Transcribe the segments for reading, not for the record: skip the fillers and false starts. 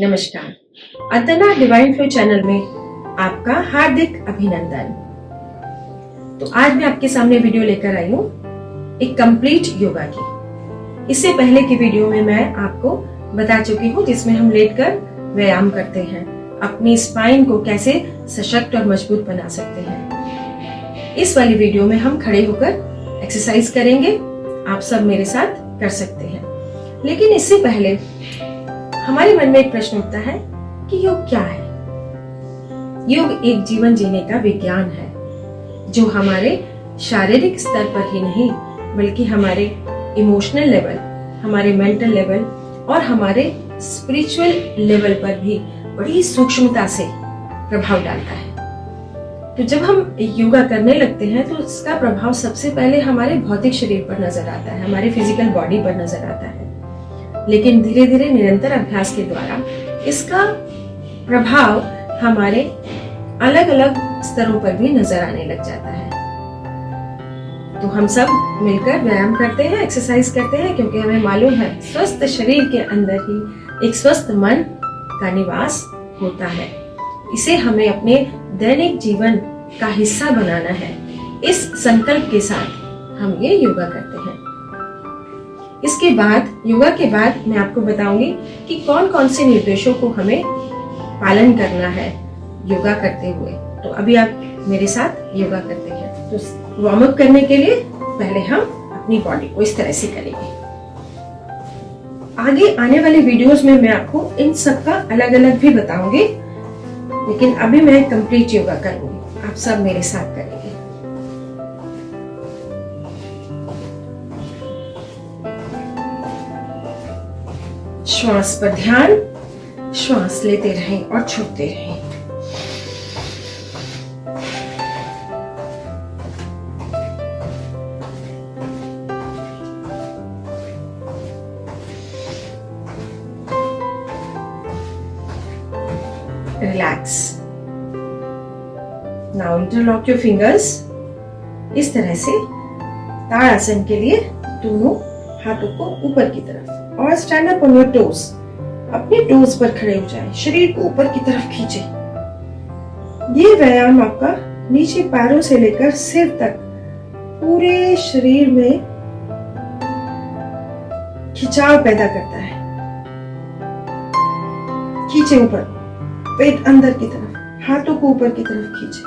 नमस्कार। अतना divine flow channel में आपका हार्दिक अभिनंदन। तो आज मैं आपके सामने वीडियो लेकर आई हूँ एक कंप्लीट योगा की। इससे पहले की वीडियो में मैं आपको बता चुकी हूँ जिसमें हम लेटकर व्यायाम करते हैं, अपनी स्पाइन को कैसे सशक्त और मजबूत बना सकते हैं। इस वाली वीडियो में हम खड़े होकर एक्सरसाइज करेंगे। आप सब मेरे साथ कर सकते हैं, लेकिन इससे पहले हमारे मन में एक प्रश्न उठता है कि योग क्या है। योग एक जीवन जीने का विज्ञान है जो हमारे शारीरिक स्तर पर ही नहीं बल्कि हमारे इमोशनल लेवल, हमारे मेंटल लेवल और हमारे स्पिरिचुअल लेवल पर भी बड़ी सूक्ष्मता से प्रभाव डालता है। तो जब हम योगा करने लगते हैं तो इसका प्रभाव सबसे पहले हमारे भौतिक शरीर पर नजर आता है, हमारे फिजिकल बॉडी पर नजर आता है, लेकिन धीरे धीरे निरंतर अभ्यास के द्वारा इसका प्रभाव हमारे अलग अलग स्तरों पर भी नजर आने लग जाता है। तो हम सब मिलकर व्यायाम करते हैं, एक्सरसाइज करते हैं, क्योंकि हमें मालूम है स्वस्थ शरीर के अंदर ही एक स्वस्थ मन का निवास होता है। इसे हमें अपने दैनिक जीवन का हिस्सा बनाना है। इस संकल्प के साथ हम ये योगा करते हैं। इसके बाद, योगा के बाद मैं आपको बताऊंगी कि कौन कौन से निर्देशों को हमें पालन करना है योगा करते हुए। तो अभी आप मेरे साथ योगा करते हैं। तो वार्म अप करने के लिए पहले हम अपनी बॉडी को इस तरह से करेंगे। आगे आने वाले वीडियोस में मैं आपको इन सब का अलग अलग भी बताऊंगी, लेकिन अभी मैं कंप्लीट योगा करूंगी। आप सब मेरे साथ करेंगे। श्वास पर ध्यान, श्वास लेते रहें और छोड़ते रहें। Relax. Now interlock your fingers. इस तरह से ताड़ासन के लिए दोनों हाथों को ऊपर की तरफ और stand up on your toes. अपने टोज पर खड़े हो जाएं, शरीर को ऊपर की तरफ खींचें। ये व्यायाम आपका नीचे पैरों से लेकर सिर तक पूरे शरीर में खिंचाव पैदा करता है। खींचे ऊपर, पेट अंदर की तरफ, हाथों को ऊपर की तरफ खींचे।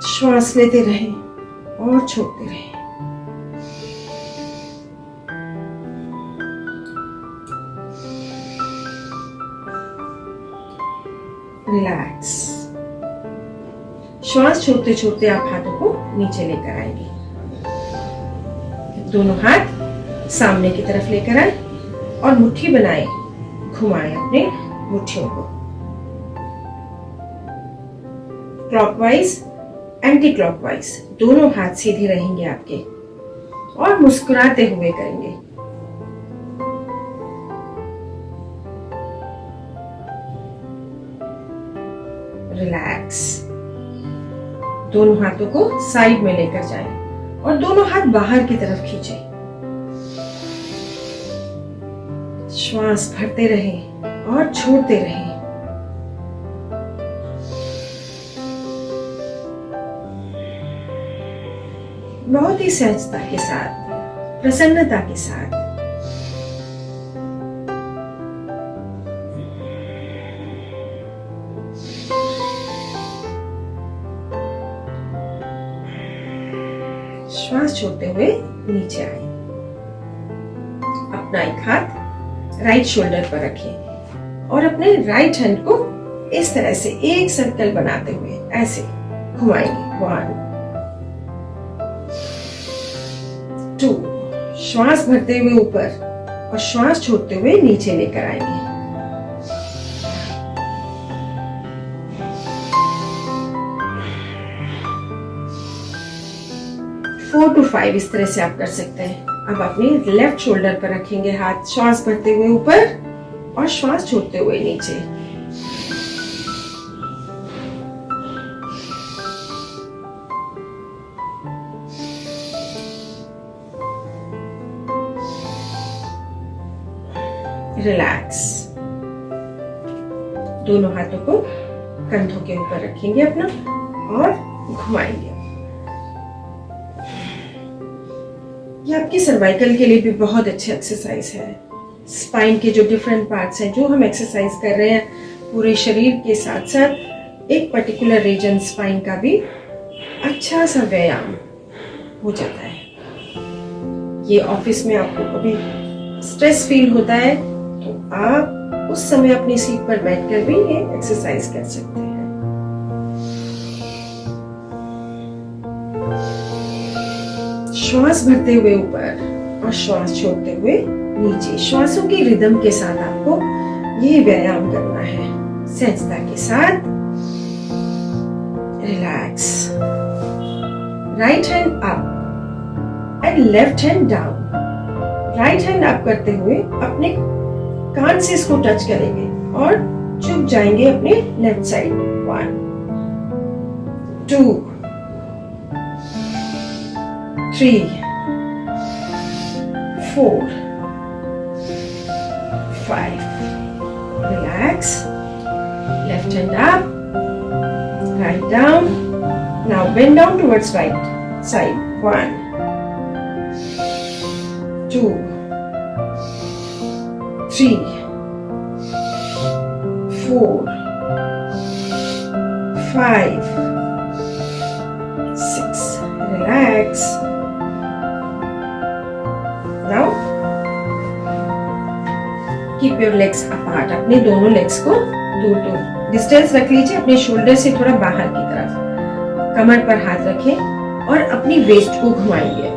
श्वास लेते रहें और छोड़ते रहें। रिलैक्स। श्वास छोड़ते छोड़ते आप हाथों को नीचे लेकर आएंगे। दोनों हाथ सामने की तरफ लेकर आए और मुट्ठी बनाए, घुमाएं अपने मुट्ठियों को क्लॉकवाइज, एंटी क्लॉकवाइज। दोनों हाथ सीधे रहेंगे आपके और मुस्कुराते हुए करेंगे। रिलैक्स। दोनों हाथों को साइड में लेकर जाएं और दोनों हाथ बाहर की तरफ खींचें। श्वास भरते रहें और छोड़ते रहें। बहुत ही सहजता के साथ, प्रसन्नता के साथ। श्वास छोड़ते हुए नीचे आए। अपना एक हाथ राइट शोल्डर पर रखें और अपने राइट हैंड को इस तरह से एक सर्कल बनाते हुए ऐसे घुमाएंगे। 1, 2। श्वास भरते हुए ऊपर और श्वास छोड़ते हुए नीचे लेकर आएंगे। 4 to 5 इस तरह से आप कर सकते हैं। अब अपने लेफ्ट शोल्डर पर रखेंगे हाथ, श्वास भरते हुए ऊपर और श्वास छोड़ते हुए नीचे। रिलैक्स। दोनों हाथों को कंधों के ऊपर रखेंगे अपना और घुमाएंगे। ये आपकी सर्वाइकल के लिए भी बहुत अच्छी एक्सरसाइज है। स्पाइन के जो डिफरेंट पार्ट्स हैं जो हम एक्सरसाइज कर रहे हैं, पूरे शरीर के साथ साथ एक पर्टिकुलर रीजन स्पाइन का भी अच्छा सा व्यायाम हो जाता है। ये ऑफिस में आपको कभी स्ट्रेस फील होता है तो आप उस समय अपनी सीट पर बैठकर भी ये एक्सरसाइज कर सकते हैं। श्वास भरते हुए ऊपर और श्वास छोड़ते हुए नीचे, श्वासों की रिदम के साथ आपको ये व्यायाम करना है। सहजता के साथ relax. Right hand up and left hand down. Right hand up करते हुए अपने कान से इसको टच करेंगे और झुक जाएंगे अपने left side. 1 2 3 4 5 Relax. Left hand up, right down. Now bend down towards right side. 1 2 3 4 5 6 Relax. Now keep your legs apart. अपने दोनों लेग्स को दूर डिस्टेंस रख लीजिए, अपने शोल्डर से थोड़ा बाहर की तरफ। कमर पर हाथ रखें और अपनी वेस्ट को घुमाएंगे।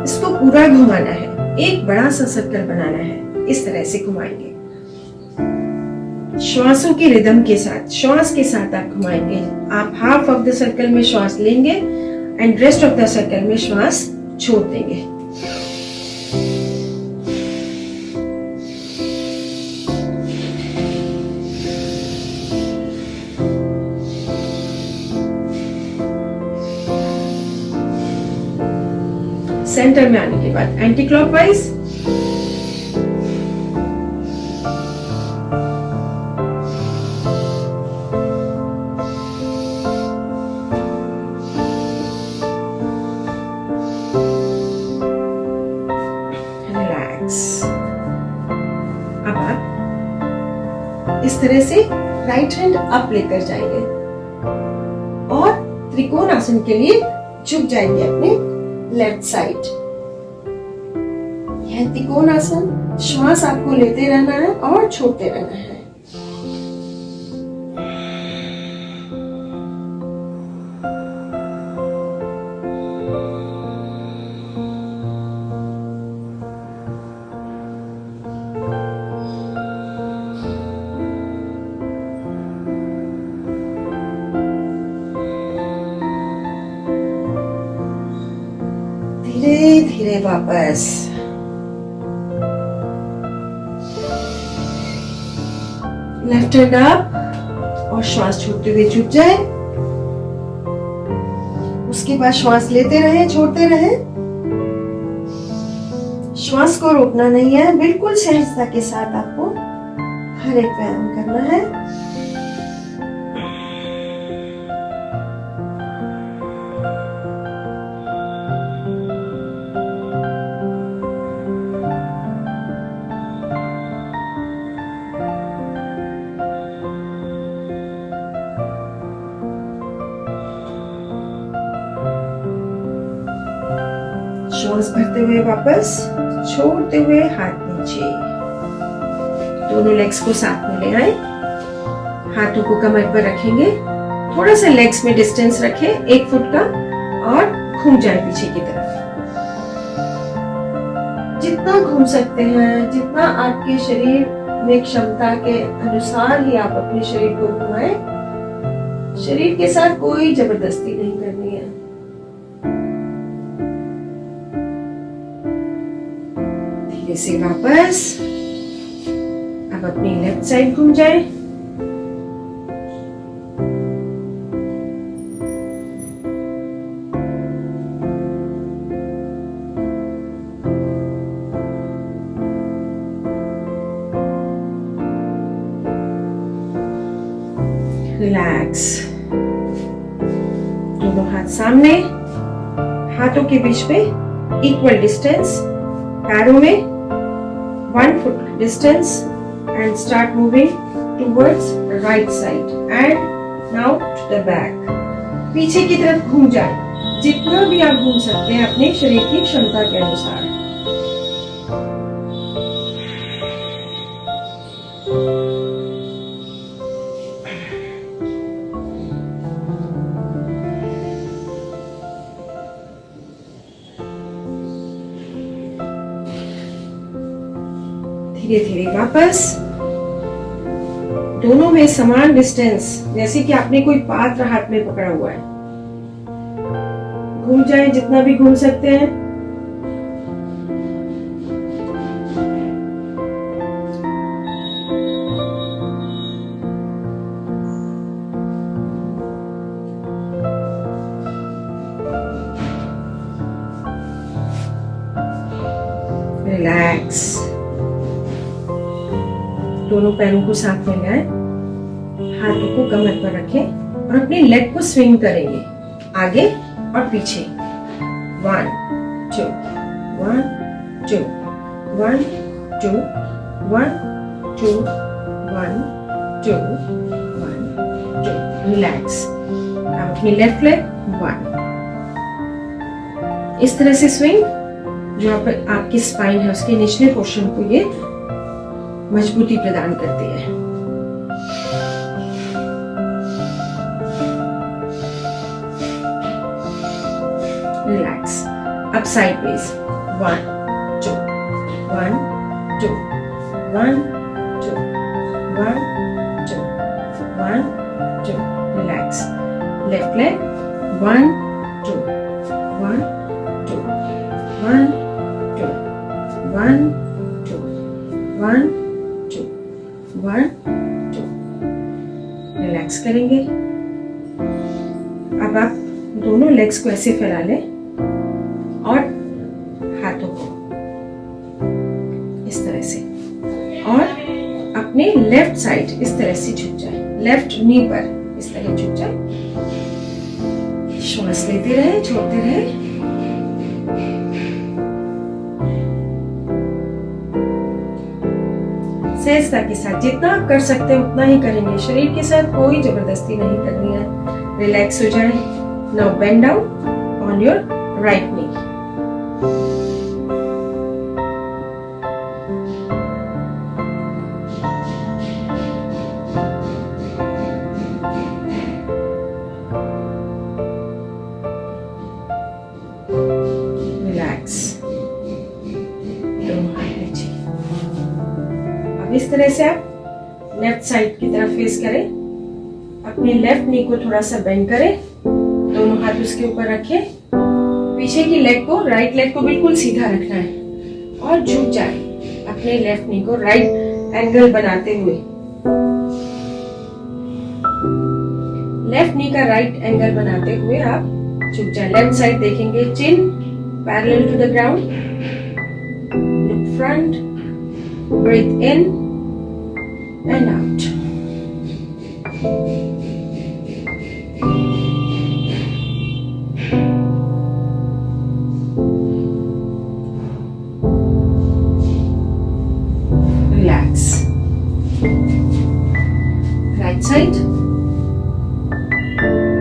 इसको पूरा घुमाना है, एक बड़ा सा सर्कल बनाना है, इस तरह से घुमाएंगे। श्वासों की रिदम के साथ, श्वास के साथ आप घुमाएंगे। आप हाफ ऑफ द सर्कल में श्वास लेंगे and rest of the circle में श्वास छोड़ देंगे। सेंटर में आने के बाद एंटी क्लॉकवाइज। रिलैक्स। अब आप इस तरह से राइट हैंड अप लेकर जाएंगे और त्रिकोण आसन के लिए झुक जाएंगे अपने लेफ्ट साइड। यह त्रिकोण आसन, श्वास आपको लेते रहना है और छोड़ते रहना है। धीरे धीरे वापस। लेफ्ट हैंड अप और श्वास छोड़ते हुए झुक जाए। उसके बाद श्वास लेते रहे, छोड़ते रहे। श्वास को रोकना नहीं है, बिल्कुल सहजता के साथ आपको हर एक व्यायाम करना है। श्वास भरते हुए वापस, छोड़ते हुए हाथ नीचे। दोनों लेग्स को साथ में ले आए, हाथों को कमर पर रखेंगे, थोड़ा सा लेग्स में डिस्टेंस रखें 1 फुट का और घूम जाए पीछे की तरफ। जितना घूम सकते हैं, जितना आपके शरीर में क्षमता के अनुसार ही आप अपने शरीर को घुमाएं। शरीर के साथ कोई जबरदस्ती नहीं करनी है। धीरे से वापस। अब अपनी लेफ्ट साइड घूम जाए। रिलैक्स। दोनों हाथ सामने, हाथों के बीच में इक्वल डिस्टेंस, पैरों में 1 foot distance and start moving towards right side and now to the back. पीछे की तरफ घूम जाए, जितना भी आप घूम सकते हैं अपने शरीर की क्षमता के अनुसार। धीरे धीरे वापस, दोनों में समान डिस्टेंस, जैसे कि आपने कोई पात्र हाथ में पकड़ा हुआ है। घूम जाए जितना भी घूम सकते हैं। रिलैक्स। दोनों पैरों को साथ में लाएं, हाथों को कमर पर रखें और अपने लेग को स्विंग करेंगे आगे और पीछे। 1 2 1 2 1 2 1 2 1 2 1 2। रिलैक्स। अब अपनी लेफ्ट लेग 1। इस तरह से स्विंग, जो आपकी स्पाइन है उसके निचले पोर्शन को ये मजबूती प्रदान करती है। रिलैक्स। अब sideways 1 2 1 2 1 2 1 2 1 2। Relax. Left leg 1 2 1 2 1 2 1 2 1 2 1 2। Relax करेंगे। अब आप दोनों लेग्स को ऐसे फैला लें और हाथों को इस तरह से, और अपने लेफ्ट साइड इस तरह से झुक जाए, लेफ्ट नी पर इस तरह झुक जाए। श्वास लेते रहे, छोड़ते रहे। सहजता के साथ जितना आप कर सकते हैं उतना ही करेंगे। शरीर के साथ कोई जबरदस्ती नहीं करनी है। रिलैक्स हो जाए। Now bend down on your right knee. Relax. दोनों हाथ नीचे। अब इस तरह से आप लेफ्ट साइड की तरफ फेस करें। अपने लेफ्ट नी को थोड़ा सा बेंड करें, दोनों हाथ उसके ऊपर रखें। पीछे की लेग को, राइट लेग को बिल्कुल सीधा रखना है और झुक जाए अपने लेफ्ट नी को राइट एंगल बनाते हुए। लेफ्ट नी का राइट एंगल बनाते हुए आप झुक जाए। लेफ्ट साइड देखेंगे, chin parallel to the ground, look front, breathe in and out. Relax. Right side.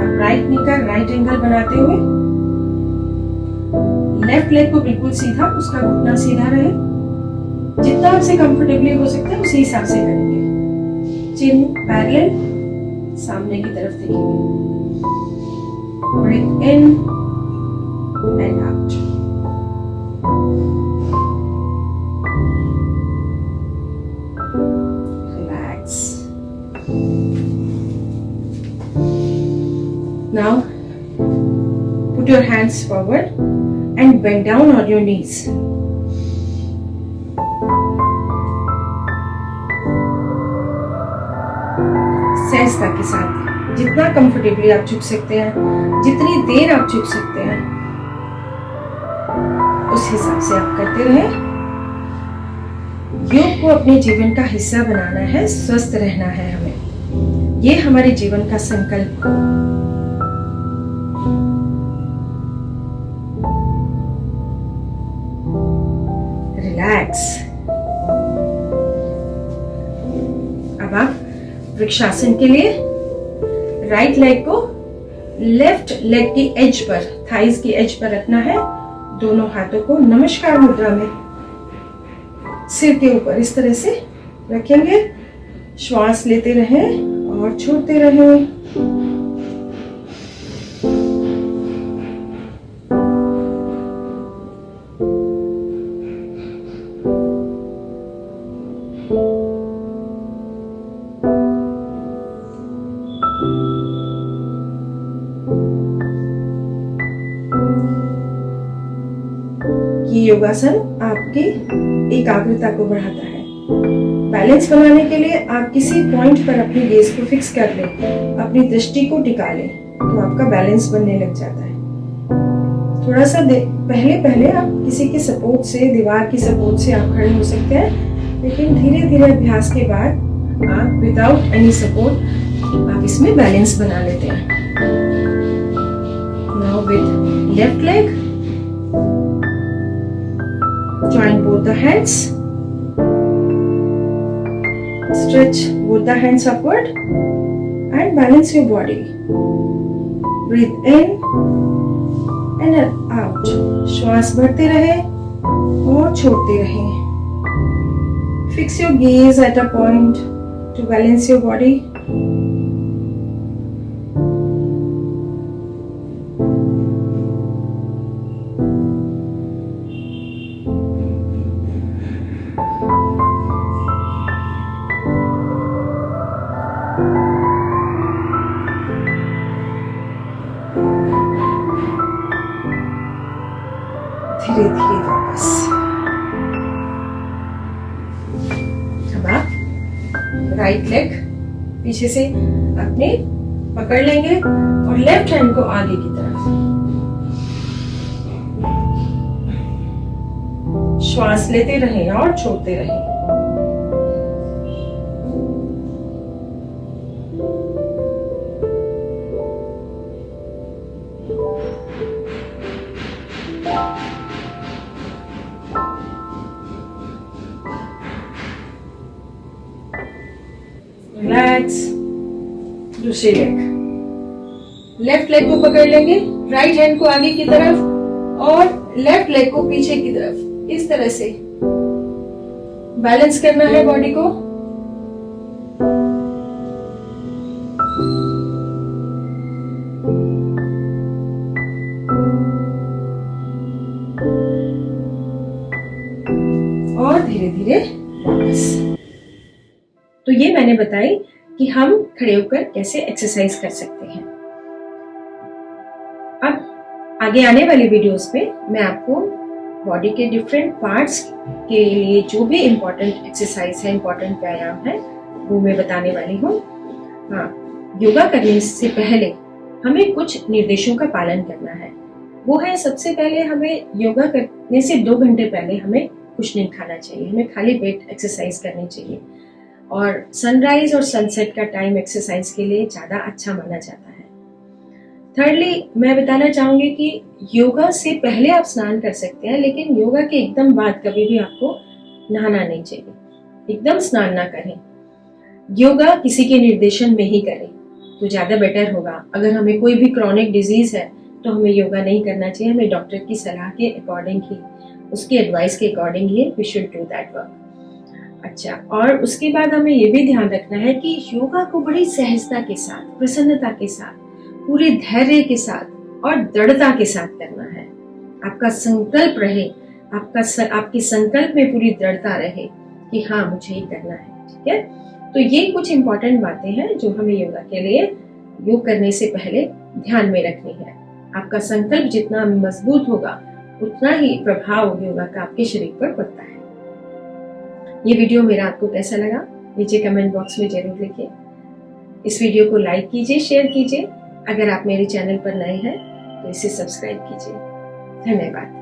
अब राइट नी का राइट एंगल बनाते हुए लेफ्ट लेग को बिल्कुल सीधा, उसका घुटना सीधा रहे। जितना आपसे कंफर्टेबली हो सकता है उसी हिसाब से करेंगे। चिन पैरेलल, सामने की तरफ देखेंगे। Breathe in and out. Relax. Now put your hands forward and bend down on your knees. सहजता के साथ जितना कंफर्टेबली आप झुक सकते हैं, जितनी देर आप झुक सकते हैं, उस हिसाब से आप करते रहें। योग को अपने जीवन का हिस्सा बनाना है, स्वस्थ रहना है हमें। ये हमारे जीवन का संकल्प हो। रिलैक्स। अब आप वृक्षासन के लिए राइट लेग को लेफ्ट लेग की एज पर, थाइज की एज पर रखना है। दोनों हाथों को नमस्कार मुद्रा में सिर के ऊपर इस तरह से रखेंगे। श्वास लेते रहें और छोड़ते रहें। ये योगासन आपकी एकाग्रता को बढ़ाता है। बैलेंस बनाने के लिए आप किसी पॉइंट पर अपनी गेज को फिक्स कर लें, अपनी दृष्टि को टिका लें, तो आपका बैलेंस बनने लग जाता है। थोड़ा सा पहले आप किसी के सपोर्ट से, दीवार की सपोर्ट से आप खड़े हो सकते हैं, लेकिन धीरे धीरे अभ्यास के बाद आप विदाउट एनी सपोर्ट आप इसमें बैलेंस बना लेते हैं। Now with left leg join both the hands, stretch both the hands upward and balance your body. Breathe in and out. श्वास भरते रहे और छोड़ते रहे। Fix your gaze at a point to balance your body. धीरे धीरे वापस। अब आप राइट लेग पीछे से अपने पकड़ लेंगे और लेफ्ट हैंड को आगे की तरफ। श्वास लेते रहें और छोड़ते रहें। रिलैक्स। दूसरी लेग, लेफ्ट लेग को पकड़ लेंगे, राइट हैंड को आगे की तरफ और लेफ्ट लेग को पीछे की तरफ। इस तरह से बैलेंस करना है बॉडी को। और धीरे धीरे वापस। तो ये मैंने बताई कि हम खड़े होकर कैसे एक्सरसाइज कर सकते हैं। अब आगे आने वाली वीडियोस में मैं आपको बॉडी के डिफरेंट पार्ट्स के लिए जो भी इम्पोर्टेंट एक्सरसाइज है, इम्पोर्टेंट व्यायाम है, वो मैं बताने वाली हूँ। हाँ, योगा करने से पहले हमें कुछ निर्देशों का पालन करना है। वो है, सबसे पहले हमें योगा करने से 2 घंटे पहले हमें कुछ नहीं खाना चाहिए, हमें खाली पेट एक्सरसाइज करनी चाहिए। और सनराइज और सनसेट का टाइम एक्सरसाइज के लिए ज्यादा अच्छा माना जाता है। थर्डली, मैं बताना चाहूंगी कि योगा से पहले आप स्नान कर सकते हैं, लेकिन योगा के एकदम बाद कभी भी आपको नहाना नहीं चाहिए। एकदम स्नान ना करें। योगा किसी के निर्देशन में ही करें तो ज्यादा बेटर होगा। अगर हमें कोई भी क्रॉनिक डिजीज है तो हमें योगा नहीं करना चाहिए। हमें डॉक्टर की सलाह के अकॉर्डिंग ही, उसकी एडवाइस के अकॉर्डिंग ही we should do that work. अच्छा, और उसके बाद हमें ये भी ध्यान रखना है कि योगा को बड़ी सहजता के साथ, प्रसन्नता के साथ, पूरे धैर्य के साथ और दृढ़ता के साथ करना है। आपका संकल्प रहे, आपके संकल्प में पूरी दृढ़ता रहे कि हाँ, मुझे ये करना है। ठीक है, तो ये कुछ इंपॉर्टेंट बातें हैं जो हमें योगा के लिए योग करने से पहले ध्यान में रखनी है। आपका संकल्प जितना मजबूत होगा उतना ही प्रभाव योगा का आपके शरीर पर पड़ता है। ये वीडियो मेरा आपको कैसा लगा नीचे कमेंट बॉक्स में जरूर लिखिए। इस वीडियो को लाइक कीजिए, शेयर कीजिए। अगर आप मेरे चैनल पर नए हैं तो इसे सब्सक्राइब कीजिए। धन्यवाद।